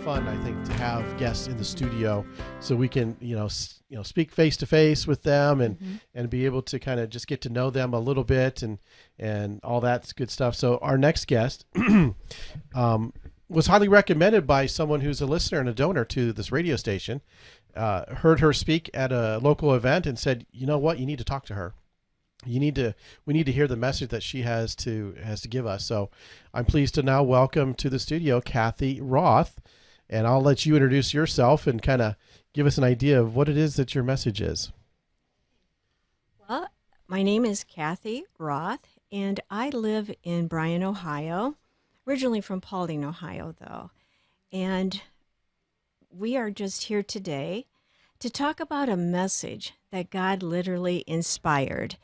fun, I think, to have guests in the studio so we can, speak face to face with them and be able to kind of just get to know them a little bit and all that good stuff. So our next guest was highly recommended by someone who's a listener and a donor to this radio station. Heard her speak at a local event and said, you know what, you need to talk to her. We need to hear the message that she has to give us. So I'm pleased to now welcome to the studio Kathie Roth, and I'll let you introduce yourself and kind of give us an idea of what it is that your message is. Well, my name is Kathie Roth, and I live in Bryan, Ohio, originally from Paulding, Ohio, though. And we are just here today to talk about a message that God literally inspired.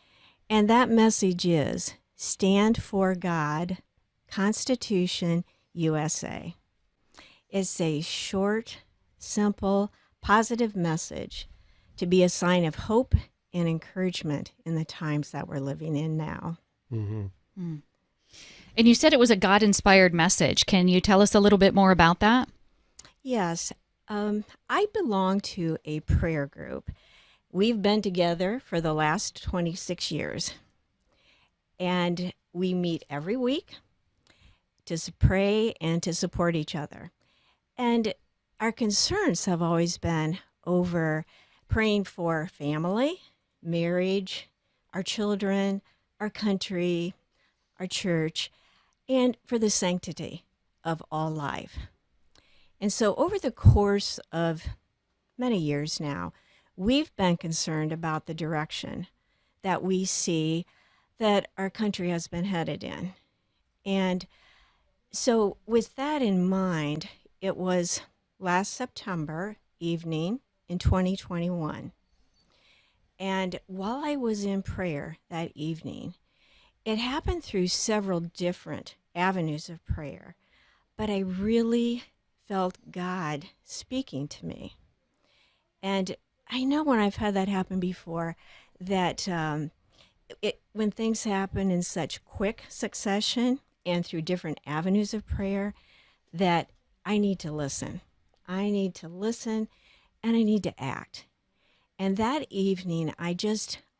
And that message is Stand for God, Constitution, U.S.A. It's a short, simple, positive message to be a sign of hope and encouragement in the times that we're living in now. Mm-hmm. Mm. And you said it was a God-inspired message. Can you tell us a little bit more about that? Yes. I belong to a prayer group. We've been together for the last 26 years, and we meet every week to pray and to support each other. And our concerns have always been over praying for family, marriage, our children, our country, our church, and for the sanctity of all life. And so over the course of many years now, we've been concerned about the direction that we see that our country has been headed in. And so with that in mind, it was last September evening in 2021. And while I was in prayer that evening, it happened through several different avenues of prayer, but I really felt God speaking to me. And I know when I've had that happen before, that when things happen in such quick succession and through different avenues of prayer, that I need to listen. I need to listen and I need to act. And that evening, I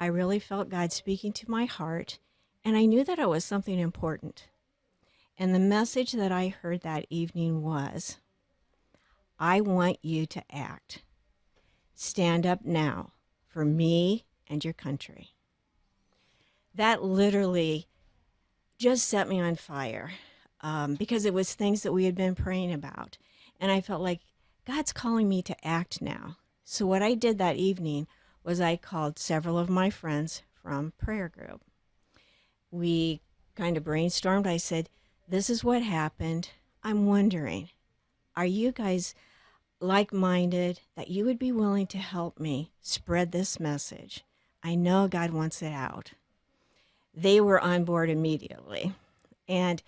really felt God speaking to my heart, and I knew that it was something important. And the message that I heard that evening was, I want you to act. Stand up now for me and your country. That literally just set me on fire because it was things that we had been praying about. And I felt like God's calling me to act now. So what I did that evening was I called several of my friends from prayer group. We kind of brainstormed. I said, this is what happened. I'm wondering, are you guys like-minded, that you would be willing to help me spread this message? I know God wants it out. They were on board immediately. And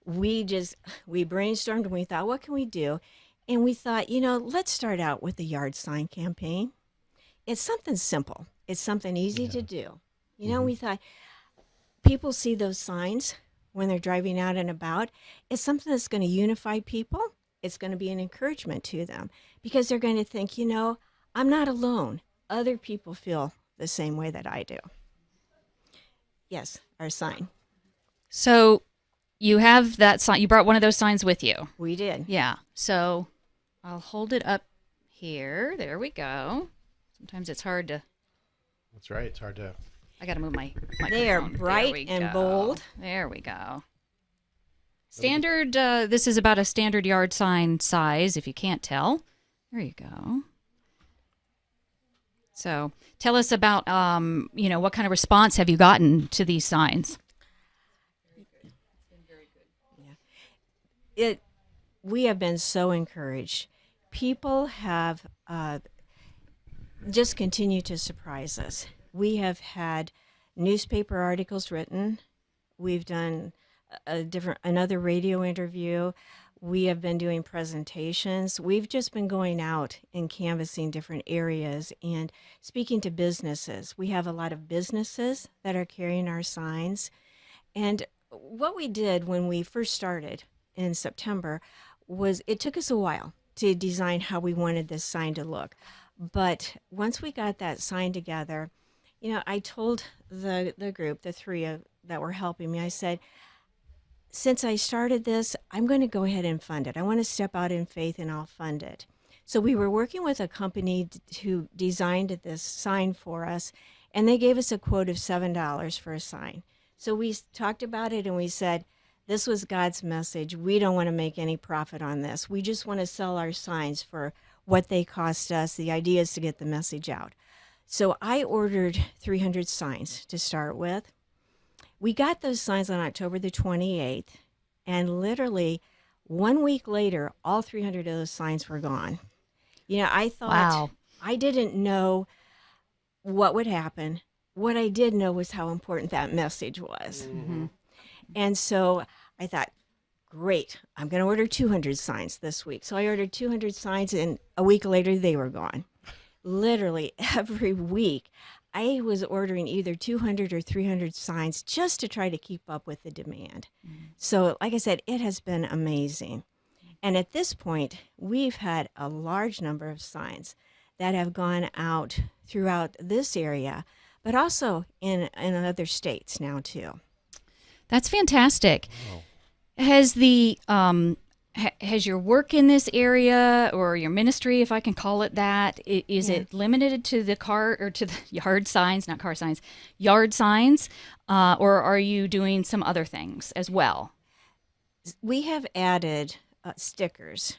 we brainstormed and we thought, what can we do? And we thought, let's start out with the yard sign campaign. It's something simple. It's something easy to do. We thought people see those signs when they're driving out and about. It's something that's going to unify people. It's going to be an encouragement to them because they're going to think, I'm not alone. Other people feel the same way that I do. Yes, our sign. So you have that sign. You brought one of those signs with you. We did. Yeah. So I'll hold it up here. There we go. Sometimes it's hard to. That's right. It's hard to. I got to move my microphone. They are bright and bold. There we go. Standard, this is about a standard yard sign size, if you can't tell. There you go. So tell us about, what kind of response have you gotten to these signs? It's been very good. Yeah. We have been so encouraged. People have just continued to surprise us. We have had newspaper articles written. We've done another radio interview. We have been doing presentations. We've just been going out and canvassing different areas and speaking to businesses. We have a lot of businesses that are carrying our signs. And what we did when we first started in September was it took us a while to design how we wanted this sign to look. But once we got that sign together, I told the group, the three that were helping me, I said, since I started this, I'm going to go ahead and fund it. I want to step out in faith and I'll fund it. So we were working with a company who designed this sign for us, and they gave us a quote of $7 for a sign. So we talked about it and we said, this was God's message. We don't want to make any profit on this. We just want to sell our signs for what they cost us. The idea is to get the message out. So I ordered 300 signs to start with. We got those signs on October the 28th, and literally 1 week later, all 300 of those signs were gone. I thought, Wow. I didn't know what would happen. What I did know was how important that message was. Mm-hmm. And so I thought, great, I'm going to order 200 signs this week. So I ordered 200 signs, and a week later, they were gone. Literally every week, I was ordering either 200 or 300 signs just to try to keep up with the demand. So like I said, it has been amazing. And at this point, we've had a large number of signs that have gone out throughout this area, but also in other states now too. That's fantastic. Wow. Has your work in this area, or your ministry, if I can call it that, is it limited to the car or to the yard signs, not car signs, yard signs, or are you doing some other things as well? We have added stickers.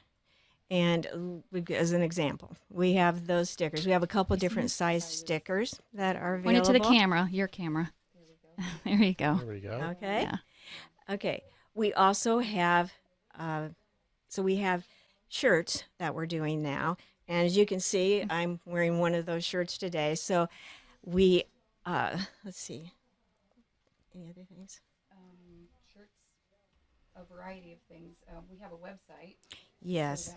And as an example, we have those stickers. We have a couple different size stickers that are available. Point it to the camera, your camera. There you go. There we go. Okay. Yeah. Okay. We also have, we have shirts that we're doing now. And as you can see, I'm wearing one of those shirts today. So we, let's see, any other things? Shirts, a variety of things. We have a website. Yes. So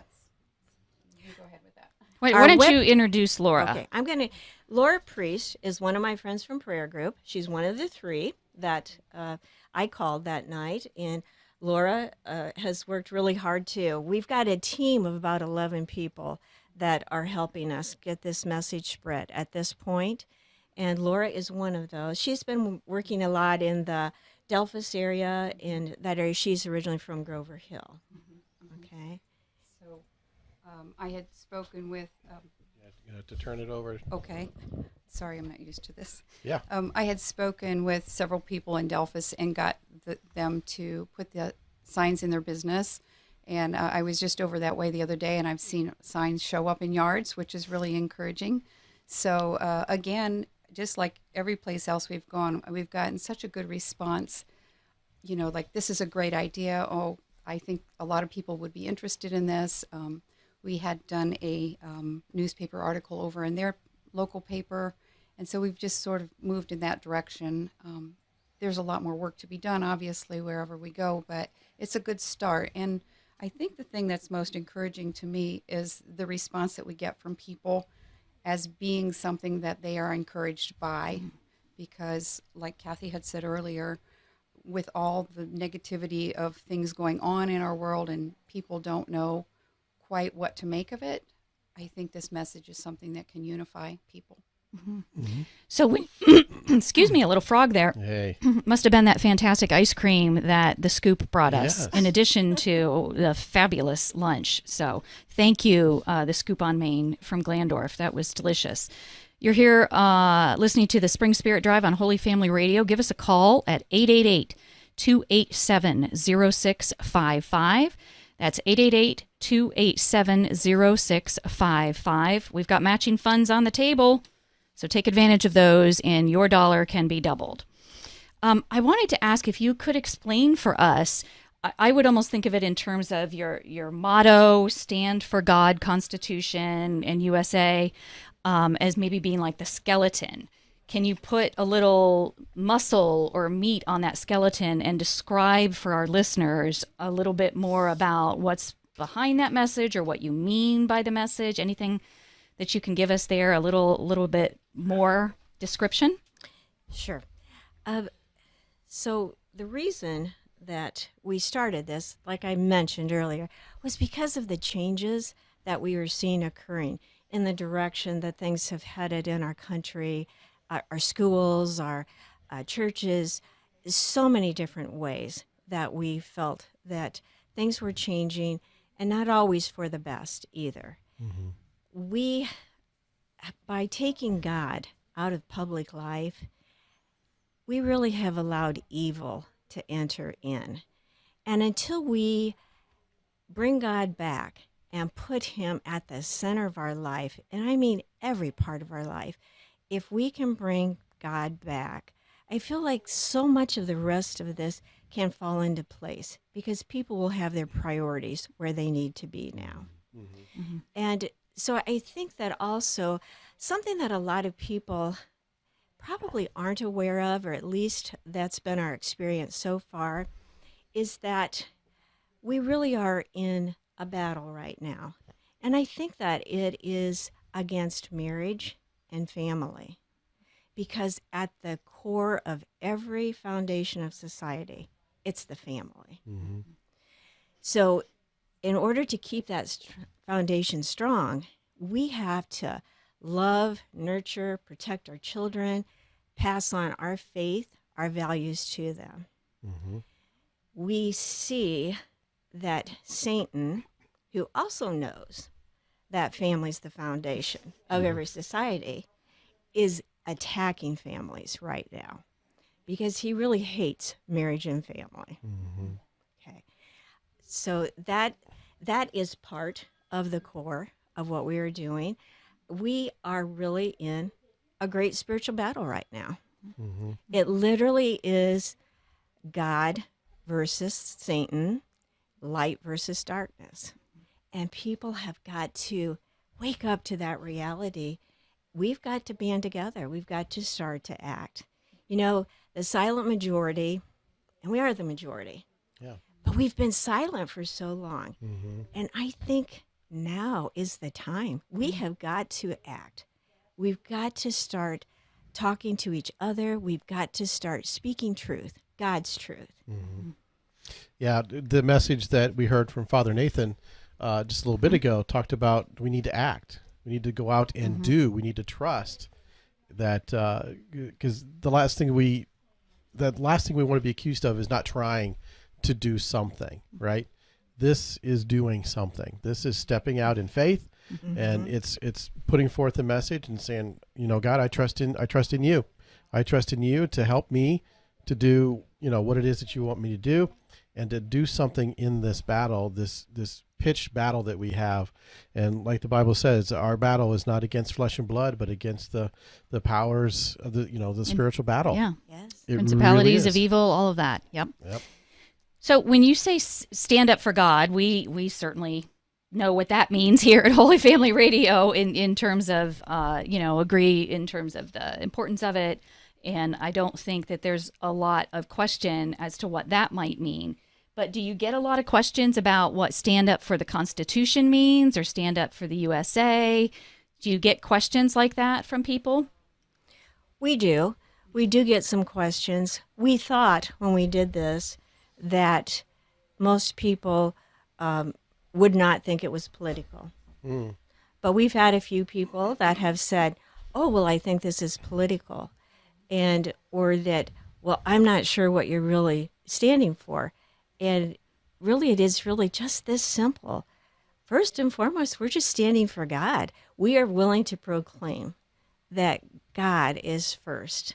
you go ahead with that. Wait, why don't you introduce Laura? Okay, Laura Priest is one of my friends from prayer group. She's one of the three that I called that night, and Laura has worked really hard too. We've got a team of about 11 people that are helping us get this message spread at this point, and Laura is one of those. She's been working a lot in the Delphus area, in that area. She's originally from Grover Hill. Okay. So I had spoken with, To turn it over. okay, sorry, I'm not used to this. Yeah. I had spoken with several people in Delphus and got them to put the signs in their business. And I was just over that way the other day, and I've seen signs show up in yards, which is really encouraging. So again, just like every place else we've gone, we've gotten such a good response. Like, this is a great idea. Oh, I think a lot of people would be interested in this. We had done a newspaper article over in their local paper, and so we've just sort of moved in that direction. There's a lot more work to be done, obviously, wherever we go, but it's a good start. And I think the thing that's most encouraging to me is the response that we get from people as being something that they are encouraged by, because like Kathie had said earlier, with all the negativity of things going on in our world and people don't know quite what to make of it, I think this message is something that can unify people. So when, excuse me, a little frog there. Hey. Must have been that fantastic ice cream that the Scoop brought us, Yes. in addition to the fabulous lunch. So thank you, the Scoop on Main from Glandorf. That was delicious. You're here listening to the Spring Spirit Drive on Holy Family Radio. Give us a call at 888-287-0655. That's 888-287-0655. We've got matching funds on the table, so take advantage of those, and your dollar can be doubled. I wanted to ask if you could explain for us. I would almost think of it in terms of your motto, Stand for God, Constitution, and U.S.A., as maybe being like the skeleton. Can you put a little muscle or meat on that skeleton and describe for our listeners a little bit more about what's behind that message or what you mean by the message? Anything that you can give us there, a little bit more description? Sure. So the reason that we started this, like I mentioned earlier, was because of the changes that we are seeing occurring in the direction that things have headed in our country, our schools, our churches, so many different ways that we felt that things were changing, and not always for the best either. Mm-hmm. We, by taking God out of public life, we really have allowed evil to enter in. And until we bring God back and put him at the center of our life, and I mean every part of our life, if we can bring God back, I feel like so much of the rest of this can fall into place because people will have their priorities where they need to be now. Mm-hmm. Mm-hmm. And so I think that also something that a lot of people probably aren't aware of, or at least that's been our experience so far, is that we really are in a battle right now. And I think that it is against marriage and family, because at the core of every foundation of society, it's the family. Mm-hmm. So in order to keep that foundation strong, we have to love, nurture, protect our children, pass on our faith, our values to them. Mm-hmm. We see that Satan, who also knows that family's the foundation of every society, is attacking families right now because he really hates marriage and family. Mm-hmm. Okay. So that is part of the core of what we are doing. We are really in a great spiritual battle right now. Mm-hmm. It literally is God versus Satan, light versus darkness. And people have got to wake up to that reality. We've got to band together. We've got to start to act. You know, the silent majority, and we are the majority, Yeah. but we've been silent for so long. Mm-hmm. And I think now is the time. We have got to act. We've got to start talking to each other. We've got to start speaking truth, God's truth. Mm-hmm. Yeah, the message that we heard from Father Nathan just a little bit ago talked about we need to act. We need to go out and do. We need to trust that, because the last thing we want to be accused of is not trying to do something, right? This is doing something. This is stepping out in faith, and it's putting forth a message and saying, you know, God, I trust in you. I trust in you to help me to do, you know, what it is that you want me to do, and to do something in this battle, this pitched battle that we have. And like the Bible says, our battle is not against flesh and blood, but against the powers of the spiritual battle. Yeah. Yes. It Principalities really of is. evil, all of that. Yep. Yep. So when you say stand up for God, we certainly know what that means here at Holy Family Radio in terms of, agree in terms of the importance of it. And I don't think that there's a lot of question as to what that might mean. But do you get a lot of questions about what stand up for the Constitution means or stand up for the U.S.A.? Do you get questions like that from people? We do. We do get some questions. We thought when we did this that most people would not think it was political. Mm. But we've had a few people that have said, oh, well, I think this is political. Or that, well, I'm not sure what you're really standing for. And really, it is really just this simple. First and foremost, we're just standing for God. We are willing to proclaim that God is first.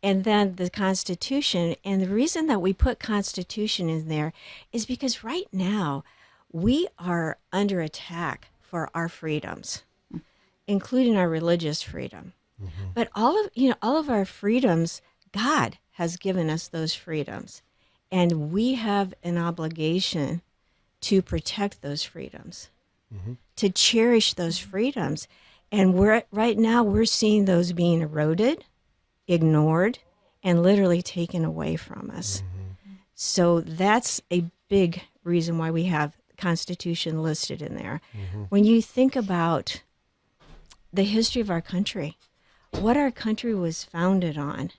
And then the Constitution, and the reason that we put Constitution in there is because right now we are under attack for our freedoms, including our religious freedom. Mm-hmm. But all of our freedoms, God has given us those freedoms. And we have an obligation to protect those freedoms, to cherish those freedoms. And right now we're seeing those being eroded, ignored, and literally taken away from us. So that's a big reason why we have the Constitution listed in there. When you think about the history of our country, what our country was founded on,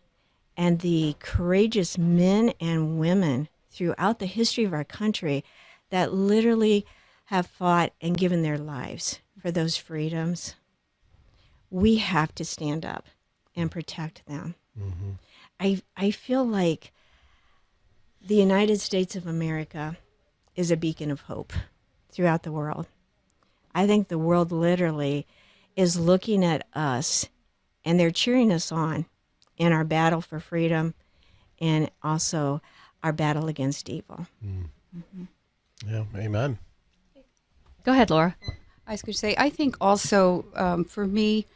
and the courageous men and women throughout the history of our country that literally have fought and given their lives for those freedoms, we have to stand up and protect them. I feel like the United States of America is a beacon of hope throughout the world. I think the world literally is looking at us, and they're cheering us on in our battle for freedom and also our battle against evil. Yeah, amen. Go ahead, Laura. I was going to say, I think also for me,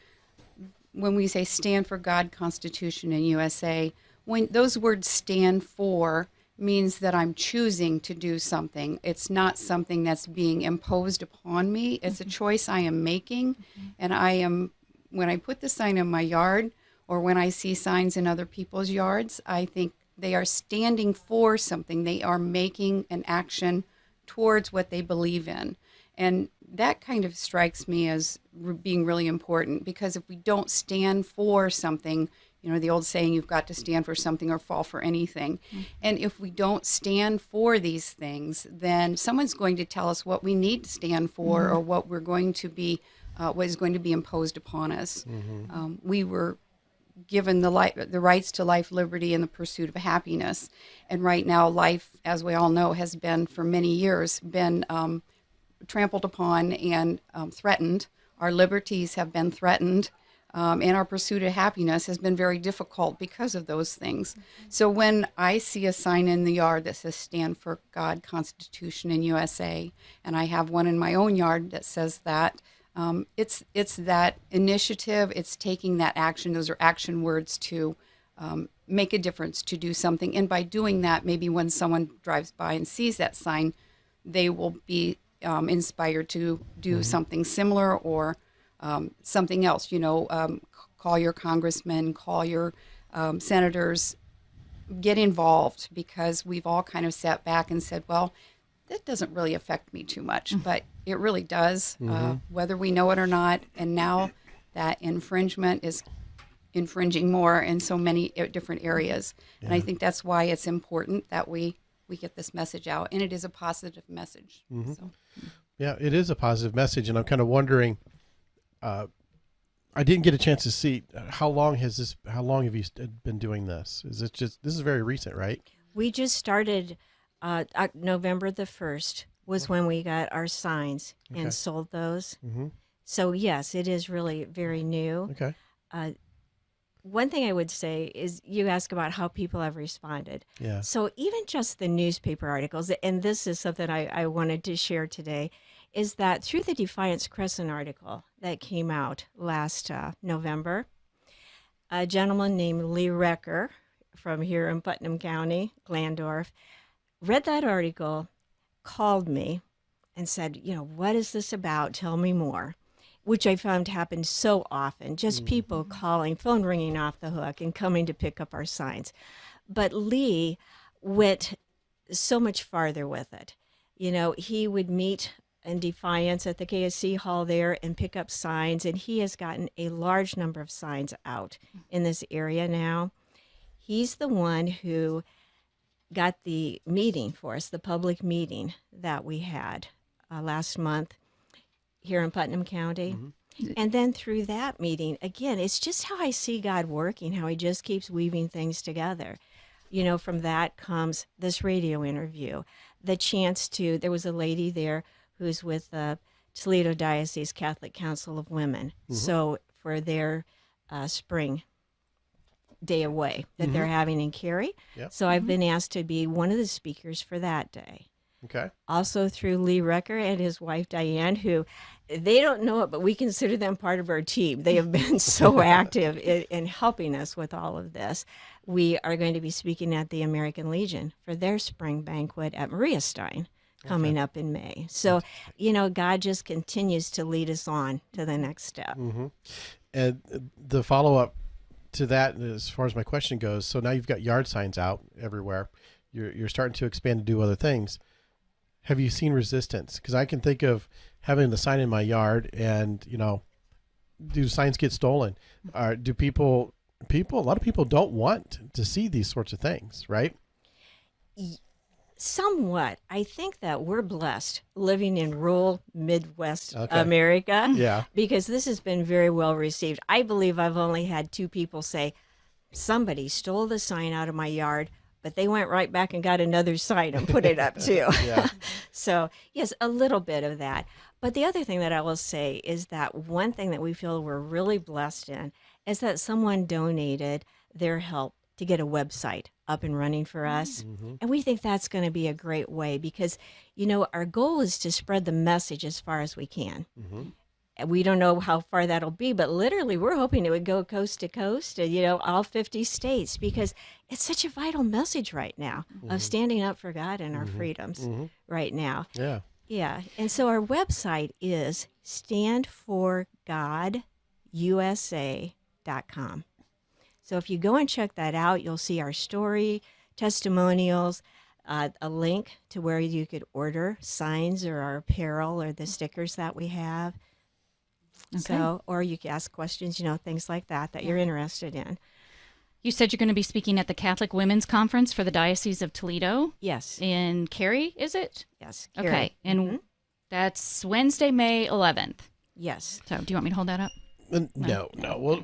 when we say stand for God, Constitution, and USA, when those words stand for means that I'm choosing to do something. It's not something that's being imposed upon me. It's a choice I am making. And when I put the sign in my yard or when I see signs in other people's yards, I think they are standing for something. They are making an action towards what they believe in. And that kind of strikes me as being really important, because if we don't stand for something, the old saying, you've got to stand for something or fall for anything. And if we don't stand for these things, then someone's going to tell us what we need to stand for or what we're going to be, what is going to be imposed upon us. We were given the rights to life, liberty, and the pursuit of happiness. And right now, life, as we all know, has been for many years been trampled upon and threatened. Our liberties have been threatened, and our pursuit of happiness has been very difficult because of those things. So when I see a sign in the yard that says "Stand for God, Constitution, and USA," and I have one in my own yard that says that, it's that initiative. It's taking that action. Those are action words to make a difference, to do something. And by doing that, maybe when someone drives by and sees that sign, they will be inspired to do something similar or something else. Call your congressman, call your senators, get involved, because we've all kind of sat back and said, well, that doesn't really affect me too much, but it really does, whether we know it or not. And now that infringement is infringing more in so many different areas. Yeah. And I think that's why it's important that we get this message out, and it is a positive message. So. Yeah, it is a positive message, and I'm kind of wondering, I didn't get a chance to see, how long have you been doing this? This is very recent, right? We just started November the 1st was when we got our signs and sold those. So yes, it is really very new. Okay. One thing I would say is, you ask about how people have responded. Yeah. So even just the newspaper articles, and this is something I wanted to share today, is that through the Defiance Crescent article that came out last November, a gentleman named Lee Recker from here in Putnam County, Glandorf, read that article, called me, and said, what is this about? Tell me more. Which I found happened so often, just people calling, phone ringing off the hook and coming to pick up our signs. But Lee went so much farther with it. He would meet in Defiance at the KSC Hall there and pick up signs, and he has gotten a large number of signs out in this area now. He's the one who got the meeting for us, the public meeting that we had last month here in Putnam County. And then through that meeting, again, it's just how I see God working, how he just keeps weaving things together. From that comes this radio interview, the chance there was a lady there who's with the Toledo Diocese Catholic Council of Women. So for their spring day away that they're having in Cary. Yep. So I've been asked to be one of the speakers for that day. Okay. Also through Lee Recker and his wife Diane, who they don't know it, but we consider them part of our team. They have been so active in helping us with all of this. We are going to be speaking at the American Legion for their spring banquet at Maria Stein coming up in May. So, God just continues to lead us on to the next step. And the follow-up to that, as far as my question goes, so now you've got yard signs out everywhere. You're starting to expand to do other things. Have you seen resistance? Because I can think of having the sign in my yard, and do signs get stolen? Do people? A lot of people don't want to see these sorts of things, right? Somewhat. I think that we're blessed living in rural Midwest Okay. America Yeah. because this has been very well received. I believe I've only had 2 people say, somebody stole the sign out of my yard, but they went right back and got another sign and put it up too. Yeah. So, yes, a little bit of that. But the other thing that I will say is that one thing that we feel we're really blessed in is that someone donated their help to get a website up and running for us. Mm-hmm. And we think that's going to be a great way because, our goal is to spread the message as far as we can. Mm-hmm. And we don't know how far that'll be, but literally we're hoping it would go coast to coast, all 50 states, because it's such a vital message right now of standing up for God and our freedoms right now. Yeah. Yeah. And so our website is standforgodusa.com. So if you go and check that out, you'll see our story, testimonials, a link to where you could order signs or our apparel or the stickers that we have. Okay. So, or you can ask questions, things like that you're interested in. You said you're going to be speaking at the Catholic Women's Conference for the Diocese of Toledo Yes. in Cary, is it? Yes. Okay. Carrie. And that's Wednesday, May 11th. Yes. So do you want me to hold that up? No.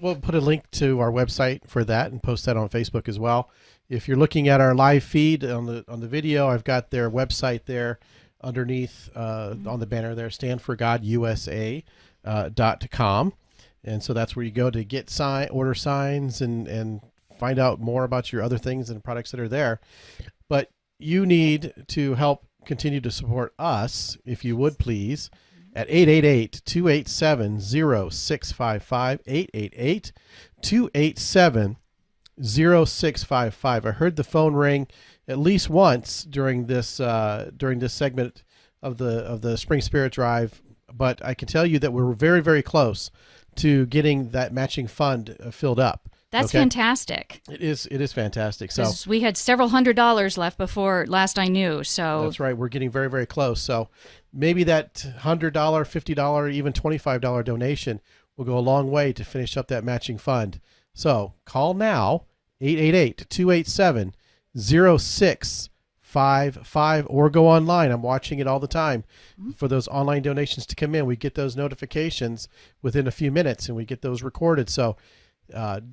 We'll put a link to our website for that and post that on Facebook as well. If you're looking at our live feed on the video, I've got their website there underneath on the banner there, standforgodusa.com. And so that's where you go to get order signs and find out more about your other things and products that are there. But you need to help continue to support us, if you would please, at 888-287-0655, 888-287-0655. I heard the phone ring at least once during this segment of the Spring Spirit Drive, but I can tell you that we're very, very close to getting that matching fund filled up. That's Okay? Fantastic. It is fantastic. So 'Cause we had several $100s left before last I knew. So that's right. We're getting very, very close. So maybe that $100, $50, even $25 donation will go a long way to finish up that matching fund. So call now, 888-287-0655, or go online. I'm watching it all the time for those online donations to come in. We get those notifications within a few minutes, and we get those recorded. So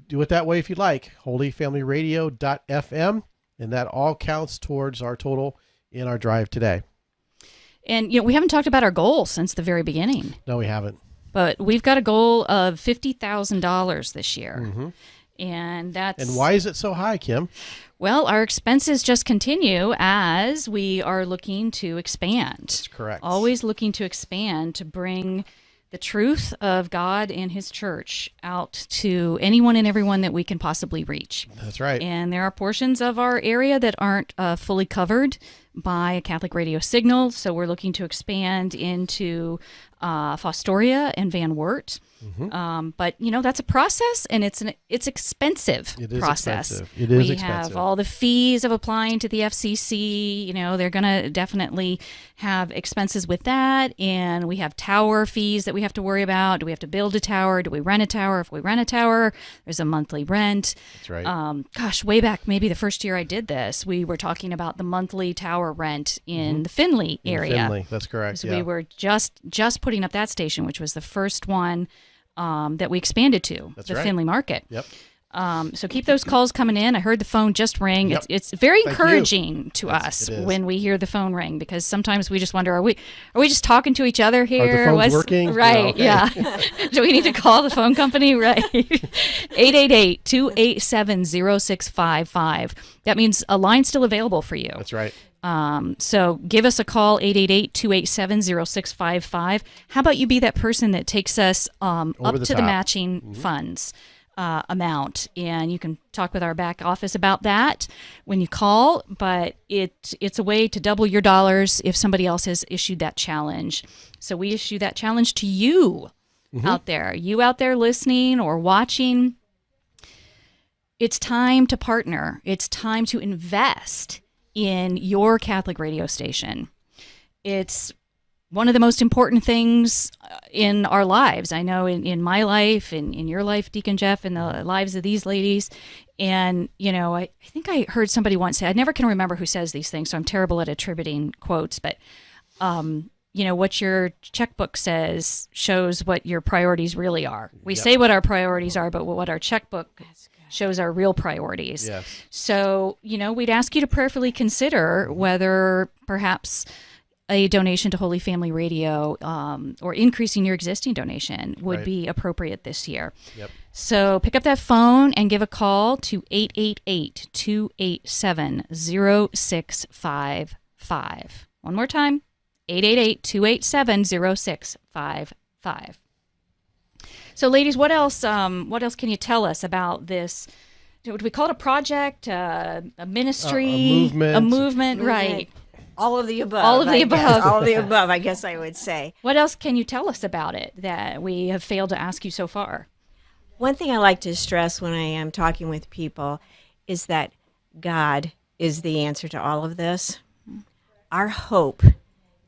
do it that way if you like. holyfamilyradio.fm, and that all counts towards our total in our drive today. And we haven't talked about our goal since the very beginning. No, we haven't. But we've got a goal of $50,000 this year. And that's... And why is it so high, Kim? Well, our expenses just continue as we are looking to expand. That's correct. Always looking to expand to bring the truth of God and His church out to anyone and everyone that we can possibly reach. That's right. And there are portions of our area that aren't fully covered by a Catholic radio signal, so we're looking to expand into Fostoria and Van Wert. But that's a process, and it's expensive It is process. expensive. It is we expensive. have all the fees of applying to the FCC. They're going to definitely have expenses with that, and we have tower fees that we have to worry about. Do we have to build a tower? Do we rent a tower? If we rent a tower, there's a monthly rent. That's right. Gosh, way back, maybe the first year I did this, we were talking about the monthly tower rent in the Finley area. Finley, that's correct. So Yeah. we were just putting up that station, which was the first one that we expanded to, That's the right. Finley Market. Yep. So keep those calls coming in. I heard the phone just ring. Yep. It's very Thank you. encouraging to us it is. when we hear the phone ring, because sometimes we just wonder, are we just talking to each other here? Are the phones working? Right, Okay. yeah. Do we need to call the phone company? Right. 888-287-0655. That means a line's still available for you. That's right. So give us a call, 888-287-0655. How about you be that person that takes us up the to the top. matching funds amount, and you can talk with our back office about that when you call, but it's a way to double your dollars if somebody else has issued that challenge. So we issue that challenge to you out there, listening or watching. It's time to partner. It's time to invest in your Catholic radio station. It's one of the most important things in our lives. I know in my life, in your life, Deacon Jeff, in the lives of these ladies. And, I think I heard somebody once say, I never can remember who says these things, so I'm terrible at attributing quotes, but, what your checkbook says shows what your priorities really are. We say what our priorities are, but what our checkbook shows our real priorities. Yes. So, we'd ask you to prayerfully consider whether perhaps a donation to Holy Family Radio or increasing your existing donation would be appropriate this year. Yep. So pick up that phone and give a call to 888-287-0655. One more time, 888-287-0655. So ladies, what else can you tell us about this? Do we call it a project, a ministry, a movement, right? All of the above. All of the above. All of the above, I guess I would say. What else can you tell us about it that we have failed to ask you so far? One thing I like to stress when I am talking with people is that God is the answer to all of this. Our hope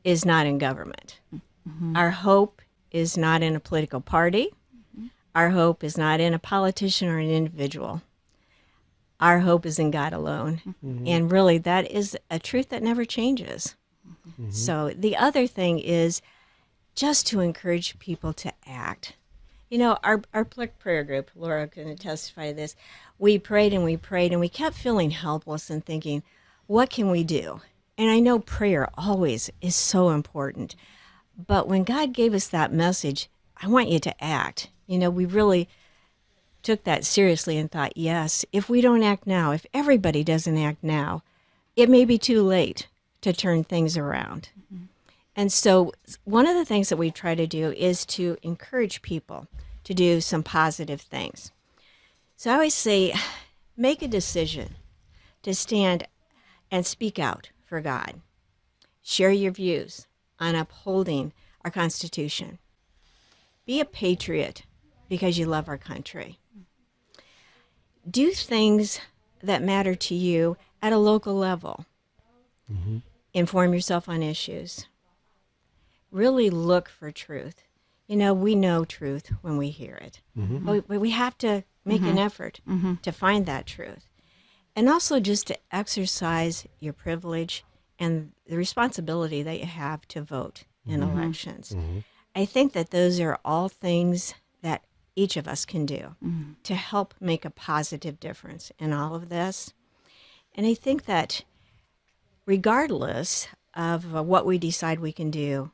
is not in government. Mm-hmm. Our hope is not in a political party. Mm-hmm. Our hope is not in a politician or an individual. Our hope is in God alone. Mm-hmm. And really, that is a truth that never changes. Mm-hmm. So the other thing is just to encourage people to act. Our prayer group, Laura can testify to this, we prayed and we prayed and we kept feeling helpless and thinking, what can we do? And I know prayer always is so important. But when God gave us that message, I want you to act. We really took that seriously and thought, yes, if we don't act now, if everybody doesn't act now, it may be too late to turn things around. Mm-hmm. And so one of the things that we try to do is to encourage people to do some positive things. So I always say, make a decision to stand and speak out for God. Share your views on upholding our Constitution. Be a patriot because you love our country. Do things that matter to you at a local level. Mm-hmm. Inform yourself on issues. Really look for truth. We know truth when we hear it. Mm-hmm. But we have to make an effort to find that truth. And also just to exercise your privilege and the responsibility that you have to vote in elections. Mm-hmm. I think that those are all things that each of us can do to help make a positive difference in all of this. And I think that regardless of what we decide we can do,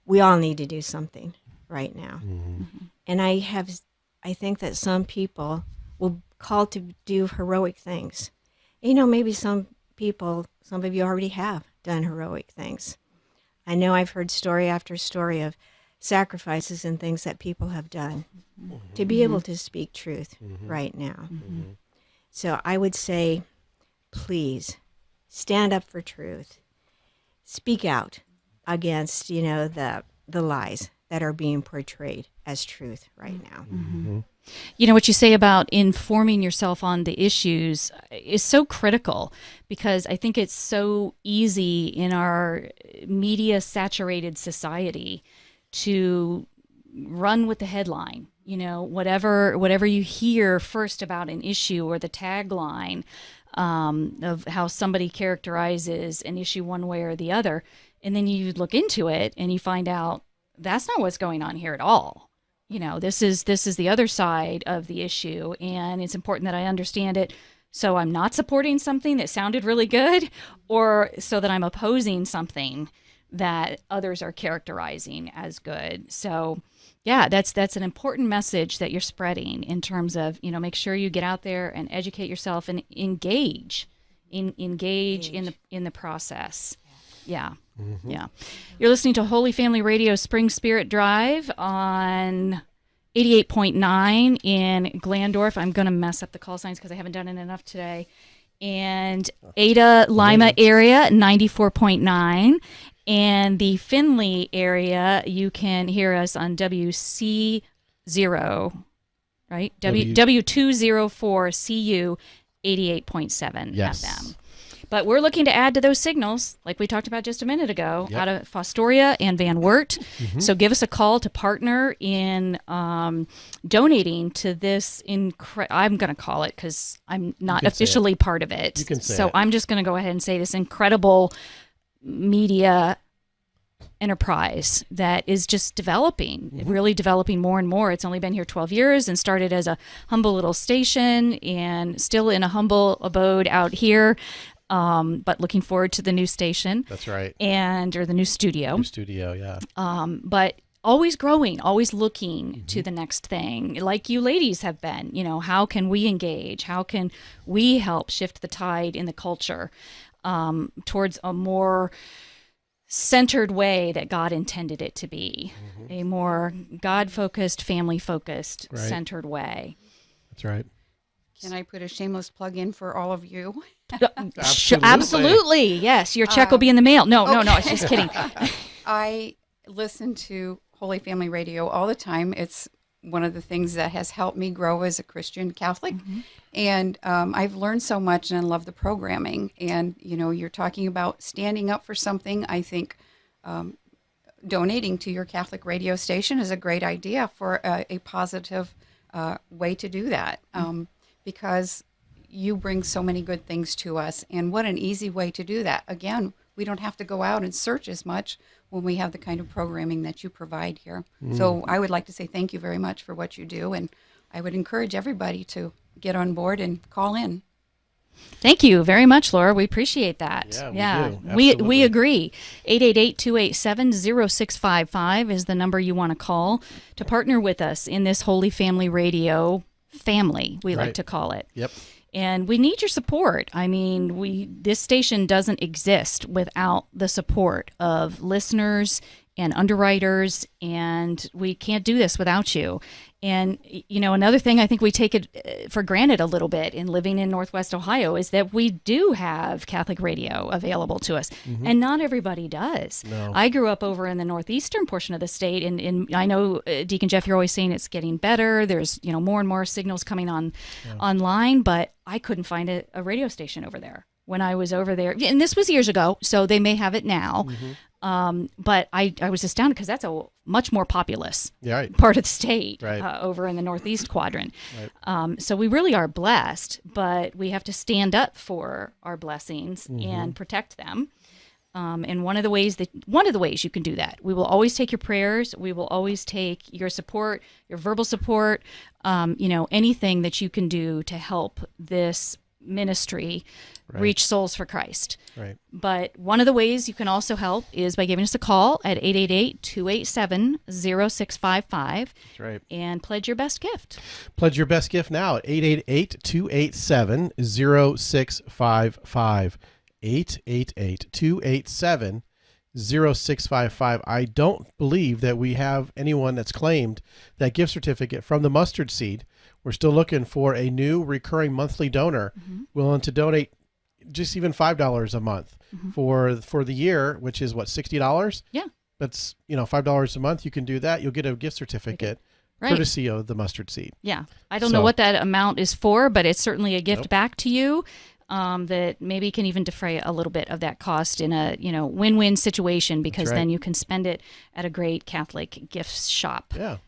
we all need to do something right now. Mm-hmm. And I think that some people will call to do heroic things. Maybe some of you already have done heroic things. I know I've heard story after story of sacrifices and things that people have done to be able to speak truth right now. Mm-hmm. So I would say, please stand up for truth. Speak out against, the lies that are being portrayed as truth right now. Mm-hmm. What you say about informing yourself on the issues is so critical, because I think it's so easy in our media-saturated society to run with the headline. Whatever you hear first about an issue, or the tagline of how somebody characterizes an issue one way or the other, and then you look into it and you find out that's not what's going on here at all. This is the other side of the issue, and it's important that I understand it, so I'm not supporting something that sounded really good, or so that I'm opposing something that others are characterizing as good. So yeah, that's an important message that you're spreading in terms of, make sure you get out there and educate yourself and engage in the process. Yeah. Mm-hmm. Yeah. You're listening to Holy Family Radio Spring Spirit Drive on 88.9 in Glandorf. I'm going to mess up the call signs because I haven't done it enough today. And Ada Lima area, 94.9. And the Findlay area, you can hear us on WC0, right? W204CU 88.7 yes. FM. But we're looking to add to those signals, like we talked about just a minute ago, Yep. out of Fostoria and Van Wert. Mm-hmm. So give us a call to partner in donating to this. I'm going to call it, because I'm not can say it. officially part of it. You can say so it. I'm just going to go ahead and say this incredible media enterprise that is just developing, really developing more and more. It's only been here 12 years and started as a humble little station and still in a humble abode out here, but looking forward to the new station. That's right. Or the new studio. New studio, yeah. But always growing, always looking to the next thing, like you ladies have been. How can we engage? How can we help shift the tide in the culture towards a more centered way that God intended it to be, a more God-focused, family-focused, Right. centered way. That's right. Can I put a shameless plug in for all of you? Absolutely. Yes, your check will be in the mail. No, I was just kidding. I listen to Holy Family Radio all the time. It's one of the things that has helped me grow as a Christian Catholic. And I've learned so much, and I love the programming. And, you're talking about standing up for something. I think donating to your Catholic radio station is a great idea for a positive way to do that, because you bring so many good things to us. And what an easy way to do that. Again, we don't have to go out and search as much when we have the kind of programming that you provide here. So I would like to say thank you very much for what you do. And I would encourage everybody to get on board and call in. Thank you very much, Laura. We appreciate that. Yeah, we do. We Absolutely. agree. 888-287-0655 is the number you want to call to partner with us in this Holy Family Radio family, we like Right. to call it. Yep. And we need your support. I mean, this station doesn't exist without the support of listeners and underwriters, and we can't do this without you. And, another thing I think we take it for granted a little bit in living in Northwest Ohio is that we do have Catholic radio available to us, and not everybody does. No. I grew up over in the northeastern portion of the state, and I know, Deacon Jeff, you're always saying it's getting better. There's, more and more signals coming online, but I couldn't find a radio station over there when I was over there. And this was years ago, so they may have it now. But I was astounded because that's a much more populous Yeah, right. part of the state Right. over in the northeast quadrant. So we really are blessed, but we have to stand up for our blessings and protect them. And one of the ways you can do that, we will always take your prayers. We will always take your support, your verbal support, anything that you can do to help this ministry reach souls for Christ. Right. But one of the ways you can also help is by giving us a call at 888-287-0655 That's right. and pledge your best gift. Pledge your best gift now at 888-287-0655. 888-287-0655. I don't believe that we have anyone that's claimed that gift certificate from the mustard seed. We're still looking for a new recurring monthly donor willing to donate just even $5 a month for the year, which is what, $60? Yeah. That's, $5 a month. You can do that. You'll get a gift certificate Right. courtesy of the mustard seed. Yeah. I don't know what that amount is for, but it's certainly a gift back to you that maybe can even defray a little bit of that cost in a, win-win situation, because right. then you can spend it at a great Catholic gift shop. Yeah.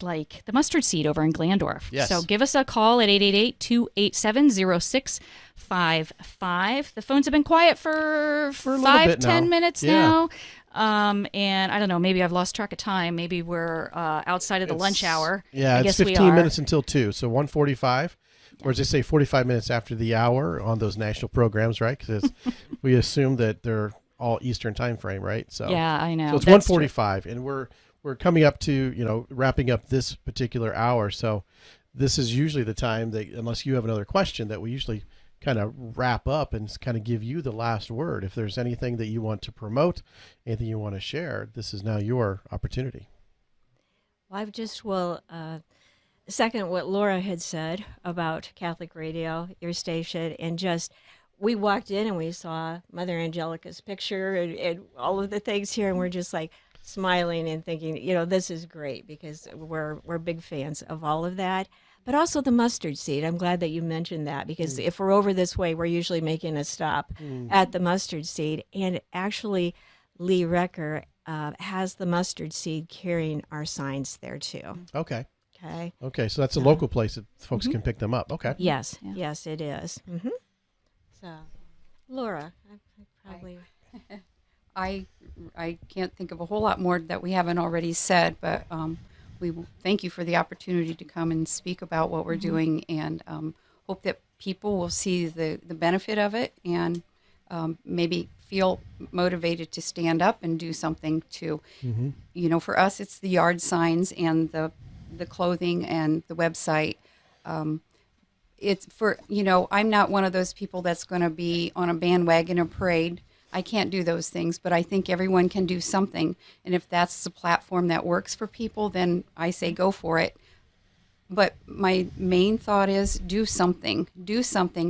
Like the mustard seed over in Glandorf. Yes. So give us a call at 888-287-0655. The phones have been quiet for a little 5-10 bit minutes Yeah. now. And I don't know, maybe I've lost track of time. Maybe we're outside of the lunch hour. Yeah, I it's guess 15 we are. minutes until 2, so 1:45, or as they say, 45 minutes after the hour on those national programs, right? Because we assume that they're all Eastern time frame, right? So Yeah, I know. So it's That's true. 1:45, and we're coming up to wrapping up this particular hour. So this is usually the time that, unless you have another question, that we usually kind of wrap up and kind of give you the last word. If there's anything that you want to promote, anything you want to share, this is now your opportunity. Well, I just will second what Laura had said about Catholic Radio, your station, and just we walked in and we saw Mother Angelica's picture and all of the things here, and we're just like smiling and thinking, this is great, because we're big fans of all of that. But also the mustard seed. I'm glad that you mentioned that, because if we're over this way, we're usually making a stop at the mustard seed. And actually, Lee Recker has the mustard seed carrying our signs there too. Okay. Okay. Okay. So that's a local place that folks can pick them up. Okay. Yes. Yeah. Yes, it is. So, Laura, I probably. I can't think of a whole lot more that we haven't already said, but we thank you for the opportunity to come and speak about what we're doing, and hope that people will see the benefit of it, and maybe feel motivated to stand up and do something too. You know, for us, it's the yard signs and the clothing and the website. It's for, you know, I'm not one of those people that's going to be on a bandwagon or parade. I can't do those things, but I think everyone can do something. And if that's the platform that works for people, then I say go for it. But my main thought is do something,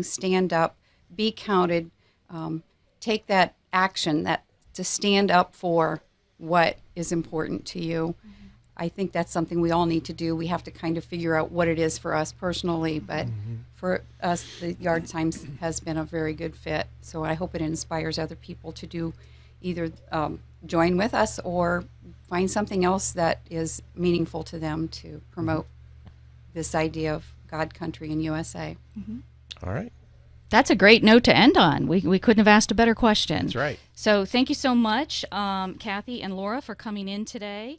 stand up, be counted, take that action to stand up for what is important to you. I think that's something we all need to do. We have to kind of figure out what it is for us personally, but for us, the yard signs has been a very good fit. So I hope it inspires other people to do either join with us or find something else that is meaningful to them to promote this idea of God, country, and USA. All right. That's a great note to end on. We couldn't have asked a better question. That's right. So thank you so much, Kathie and Laura, for coming in today.